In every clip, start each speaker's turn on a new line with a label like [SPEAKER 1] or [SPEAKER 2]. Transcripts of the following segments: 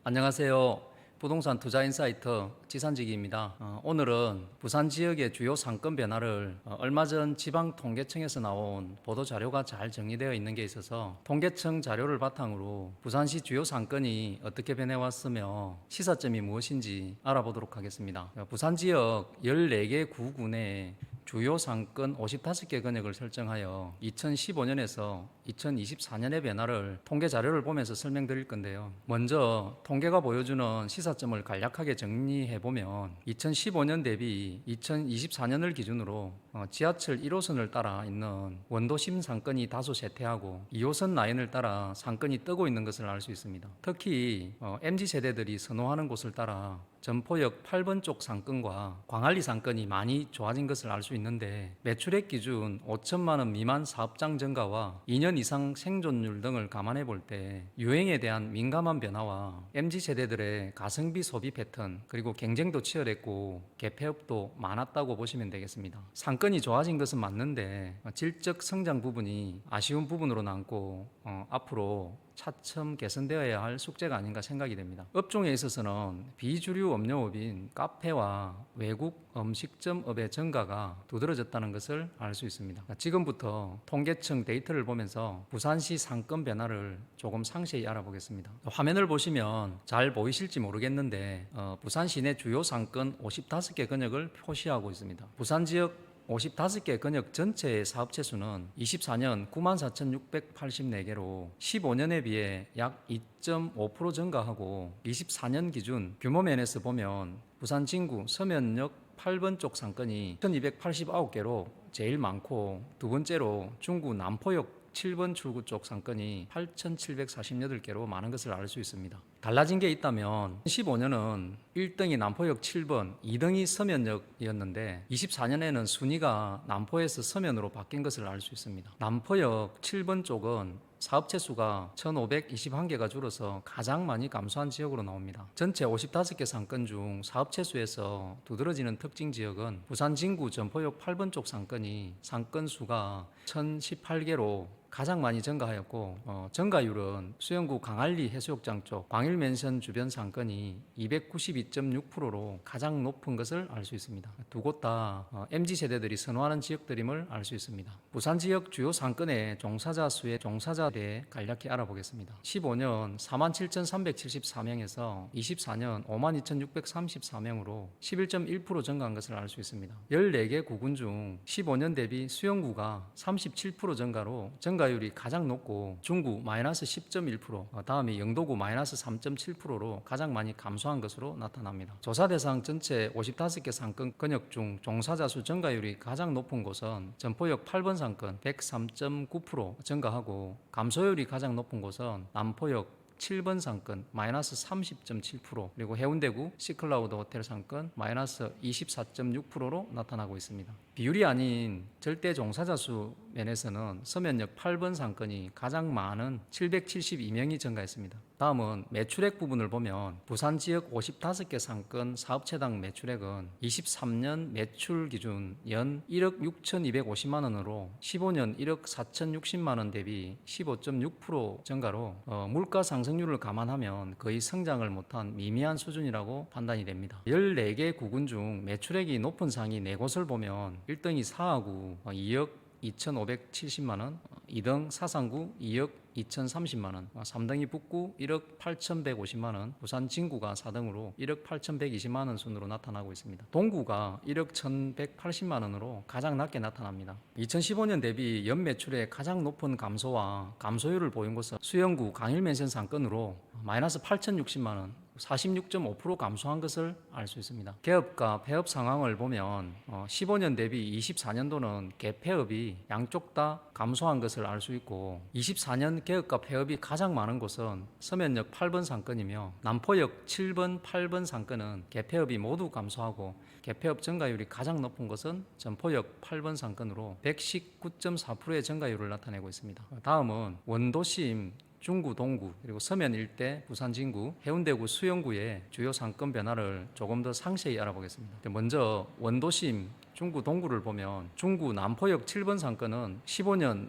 [SPEAKER 1] 안녕하세요. 부동산 투자 인사이트 지산직입니다. 오늘은 부산 지역의 주요 상권 변화를 얼마 전 지방통계청에서 나온 보도 자료가 잘 정리되어 있는 게 있어서 통계청 자료를 바탕으로 부산시 주요 상권이 어떻게 변해왔으며 시사점이 무엇인지 알아보도록 하겠습니다. 부산 지역 14개 구군에 주요 상권 55개 권역을 설정하여 2015년에서 2024년의 변화를 통계 자료를 보면서 설명드릴 건데요. 먼저 통계가 보여주는 시사점을 간략하게 정리해보면 2015년 대비 2024년을 기준으로 지하철 1호선을 따라 있는 원도심 상권이 다소 쇠퇴하고 2호선 라인을 따라 상권이 뜨고 있는 것을 알 수 있습니다. 특히 MZ세대들이 선호하는 곳을 따라 점포역 8번 쪽 상권과 광안리 상권이 많이 좋아진 것을 알 수 있는데, 매출액 기준 5천만 원 미만 사업장 증가와 2년 이상 생존율 등을 감안해 볼 때 유행에 대한 민감한 변화와 MZ세대들의 가성비 소비 패턴, 그리고 경쟁도 치열했고 개폐업도 많았다고 보시면 되겠습니다. 상권이 좋아진 것은 맞는데 질적 성장 부분이 아쉬운 부분으로 남고 앞으로 차츰 개선되어야 할 숙제가 아닌가 생각이 됩니다. 업종에 있어서는 비주류 음료업인 카페와 외국 음식점업의 증가가 두드러졌다는 것을 알 수 있습니다. 지금부터 통계청 데이터를 보면서 부산시 상권 변화를 조금 상세히 알아보겠습니다. 화면을 보시면 잘 보이실지 모르겠는데 부산 시내 주요 상권 55개 권역을 표시하고 있습니다. 부산 지역 55개 권역 전체의 사업체 수는 24년 94,684개로 15년에 비해 약 2.5% 증가하고, 24년 기준 규모 면에서 보면 부산 진구 서면역 8번 쪽 상권이 1,289개로 제일 많고, 두 번째로 중구 남포역 7번 출구 쪽 상권이 8,748개로 많은 것을 알 수 있습니다. 달라진 게 있다면 15년은 1등이 남포역 7번, 2등이 서면역이었는데 24년에는 순위가 남포에서 서면으로 바뀐 것을 알 수 있습니다. 남포역 7번 쪽은 사업체 수가 1,521개가 줄어서 가장 많이 감소한 지역으로 나옵니다. 전체 55개 상권 중 사업체 수에서 두드러지는 특징 지역은 부산 진구 점포역 8번 쪽 상권이 상권 수가 1,018개로 가장 많이 증가하였고, 증가율은 수영구 강안리 해수욕장 쪽 광일맨션 주변 상권이 292.6%로 가장 높은 것을 알 수 있습니다. 두 곳 다 MZ세대들이 선호하는 지역들임을 알 수 있습니다. 부산 지역 주요 상권의 종사자 수의 종사자에 간략히 알아보겠습니다. 15년 47,374명에서 24년 52,634명으로 11.1% 증가한 것을 알 수 있습니다. 14개 구군 중 15년 대비 수영구가 37% 증가로 증가율이 가장 높고, 중구 마이너스 10.1%, 다음이 영도구 마이너스 3.7%로 가장 많이 감소한 것으로 나타납니다. 조사 대상 전체 55개 상권 권역 중 종사자 수 증가율이 가장 높은 곳은 점포역 8번 상권 103.9% 증가하고, 감소율이 가장 높은 곳은 남포역 7번 상권 마이너스 30.7%, 그리고 해운대구 시클라우드 호텔 상권 마이너스 24.6%로 나타나고 있습니다. 비율이 아닌 절대 종사자 수 면에서는 서면역 8번 상권이 가장 많은 772명이 증가했습니다. 다음은 매출액 부분을 보면 부산 지역 55개 상권 사업체당 매출액은 23년 매출 기준 연 1억 6,250만 원으로 15년 1억 4,060만 원 대비 15.6% 증가로 물가 상승률을 감안하면 거의 성장을 못한 미미한 수준이라고 판단이 됩니다. 14개 구군 중 매출액이 높은 상이 4곳을 보면 1등이 사하구 2억 2,570만원, 2등 사상구 2억 2,030만원, 3등이 북구 1억 8,150만원, 부산 진구가 4등으로 1억 8,120만원 순으로 나타나고 있습니다. 동구가 1억 1,180만원으로 가장 낮게 나타납니다. 2015년 대비 연매출의 가장 높은 감소와 감소율을 보인 곳은 수영구 강일맨션 상권으로 마이너스 8,060만원, 46.5% 감소한 것을 알 수 있습니다. 개업과 폐업 상황을 보면 15년 대비 24년도는 개폐업이 양쪽 다 감소한 것을 알 수 있고, 24년 개업과 폐업이 가장 많은 곳은 서면역 8번 상권이며 남포역 7번, 8번 상권은 개폐업이 모두 감소하고, 개폐업 증가율이 가장 높은 곳은 점포역 8번 상권으로 119.4%의 증가율을 나타내고 있습니다. 다음은 원도심 중구, 동구, 그리고 서면 일대, 부산 진구, 해운대구, 수영구의 주요 상권 변화를 조금 더 상세히 알아보겠습니다. 먼저 원도심 중구 동구를 보면 중구 남포역 7번 상권은 15년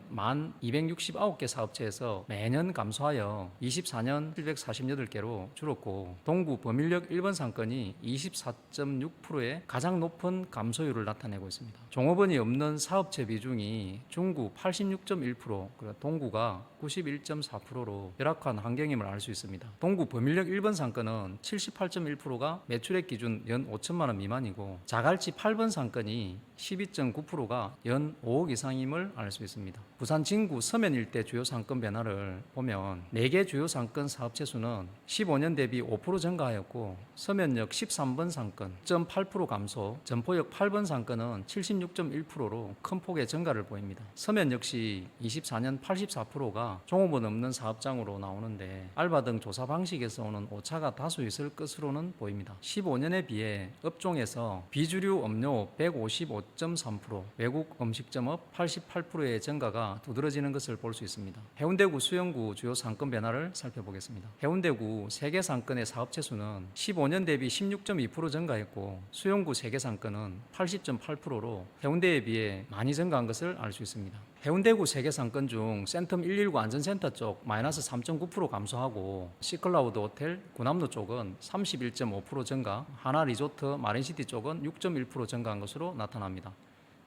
[SPEAKER 1] 1,269개 사업체에서 매년 감소하여 24년 748개로 줄었고, 동구 범인력 1번 상권이 24.6%의 가장 높은 감소율을 나타내고 있습니다. 종업원이 없는 사업체 비중이 중구 86.1%, 그리고 동구가 91.4%로 열악한 환경임을 알 수 있습니다. 동구 범인력 1번 상권은 78.1%가 매출액 기준 연 5천만 원 미만이고, 자갈치 8번 상권이 12.9%가 연 5억 이상임을 알 수 있습니다. 부산 진구 서면 일대 주요 상권 변화를 보면 4개 주요 상권 사업체 수는 15년 대비 5% 증가하였고, 서면역 13번 상권 0.8% 감소, 점포역 8번 상권은 76.1%로 큰 폭의 증가를 보입니다. 서면 역시 24년 84%가 종업원 없는 사업장으로 나오는데, 알바 등 조사 방식에서 오는 오차가 다수 있을 것으로는 보입니다. 15년에 비해 업종에서 비주류 음료업 155.3%, 외국 음식점업 88%의 증가가 두드러지는 것을 볼 수 있습니다. 해운대구 수영구 주요 상권 변화를 살펴보겠습니다. 해운대구 세개 상권의 사업체 수는 15년 대비 16.2% 증가했고, 수영구 세개 상권은 80.8%로 해운대에 비해 많이 증가한 것을 알 수 있습니다. 해운대구 세개 상권 중 센텀 119 안전센터 쪽 마이너스 3.9% 감소하고, 시클라우드 호텔 구남로 쪽은 31.5% 증가, 하나 리조트 마린시티 쪽은 6.1% 증가한 것으로 나타납니다.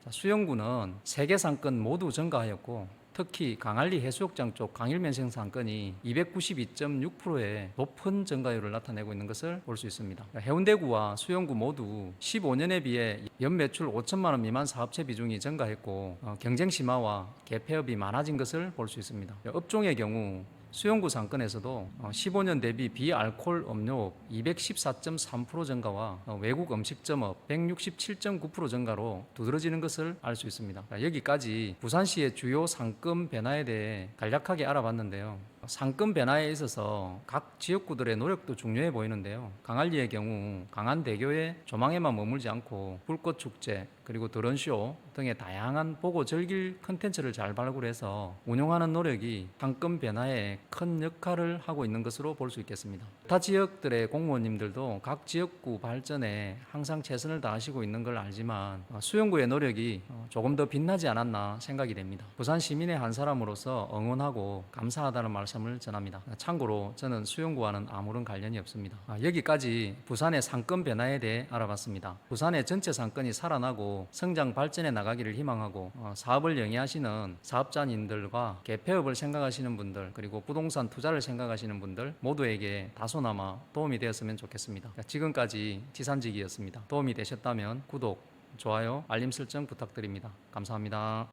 [SPEAKER 1] 수영구는 세개 상권 모두 증가하였고, 특히 강안리 해수욕장 쪽 강일면생 상권이 292.6%의 높은 증가율을 나타내고 있는 것을 볼 수 있습니다. 해운대구와 수영구 모두 15년에 비해 연 매출 5천만 원 미만 사업체 비중이 증가했고, 경쟁 심화와 개폐업이 많아진 것을 볼 수 있습니다. 업종의 경우 수영구 상권에서도 15년 대비 비알코올 음료업 214.3% 증가와 외국 음식점업 167.9% 증가로 두드러지는 것을 알 수 있습니다. 여기까지 부산시의 주요 상권 변화에 대해 간략하게 알아봤는데요. 상권 변화에 있어서 각 지역구들의 노력도 중요해 보이는데요. 강안리의 경우 강안대교의 조망에만 머물지 않고 불꽃축제, 그리고 드론쇼 등의 다양한 보고 즐길 컨텐츠를 잘 발굴해서 운영하는 노력이 상권 변화에 큰 역할을 하고 있는 것으로 볼 수 있겠습니다. 타 지역들의 공무원님들도 각 지역구 발전에 항상 최선을 다하시고 있는 걸 알지만, 수영구의 노력이 조금 더 빛나지 않았나 생각이 됩니다. 부산 시민의 한 사람으로서 응원하고 감사하다는 말씀을 전합니다. 참고로 저는 수영구와는 아무런 관련이 없습니다. 여기까지 부산의 상권 변화에 대해 알아봤습니다. 부산의 전체 상권이 살아나고 성장 발전해 나가기를 희망하고, 사업을 영위하시는 사업자님들과 개폐업을 생각하시는 분들, 그리고 부동산 투자를 생각하시는 분들 모두에게 다소나마 도움이 되었으면 좋겠습니다. 지금까지 지산직이었습니다. 도움이 되셨다면 구독, 좋아요, 알림 설정 부탁드립니다. 감사합니다.